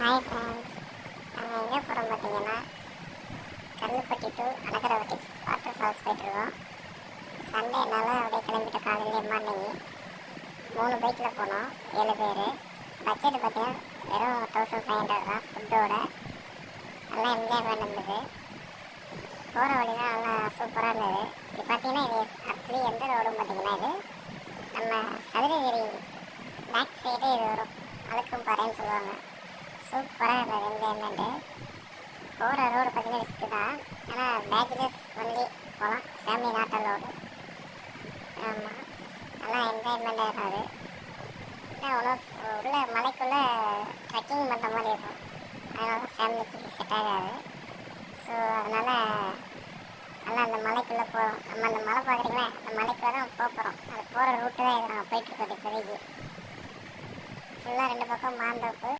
Hi friends, நாங்கள் எங்கே போகிறோம் பார்த்தீங்கன்னா கல்லுப்பட்டி டு அனகரவட்டி வாட்டர் ஃபால்ஸ் போயிட்டுருக்கோம். சண்டேனால அப்படியே கிளம்பிட்டு காலையிலே மார்னிங் 3 பைக்கில் போனோம், 7 பேர். பட்ஜெட் பார்த்தீங்கன்னா வெறும் 1500 தான் ஃபுட்டோட. நல்லா என்ஜாய்மெண்ட் இருந்தது. போகிற வழிதான் நல்லா சூப்பராக இருந்தது. இது பார்த்தீங்கன்னா இது ஆக்சுவலி எந்த ரோடுன்னு பார்த்தீங்கன்னா இது நம்ம சதுரகிரி பேக் சைடு இது வரும், அதுக்கும் பாறைன்னு சொல்லுவாங்க. சூப்பராக இருந்தது என்ஜாய்மெண்ட்டு. போகிற ரோடு பார்த்தீங்கன்னா ரிஸ்க்கு தான், ஆனால் பேச்சுலர்ஸ் ஒன்லி போகலாம், ஃபேமிலி நாட் அலோடு. ஆமாம், நல்லா என்ஜாய்மெண்ட்டாக இருக்காது. அவ்வளோ உள்ள மலைக்குள்ளே ட்ரெக்கிங் பண்ணுற மாதிரி இருக்கும், அதனால ஃபேமிலிக்கு செட் ஆகாது. ஸோ அதனால் நல்லா அந்த மலைக்குள்ளே போகிறோம். நம்ம அந்த மலை பார்க்குறீங்களா, அந்த மலைக்குள்ளே தான் போகிறோம். அது போகிற ரூட்டு தான் இது நாங்கள் போயிட்டுருக்கோம். இப்போதைக்கு ஃபுல்லாக 2 பக்கம் மாந்தோப்பு.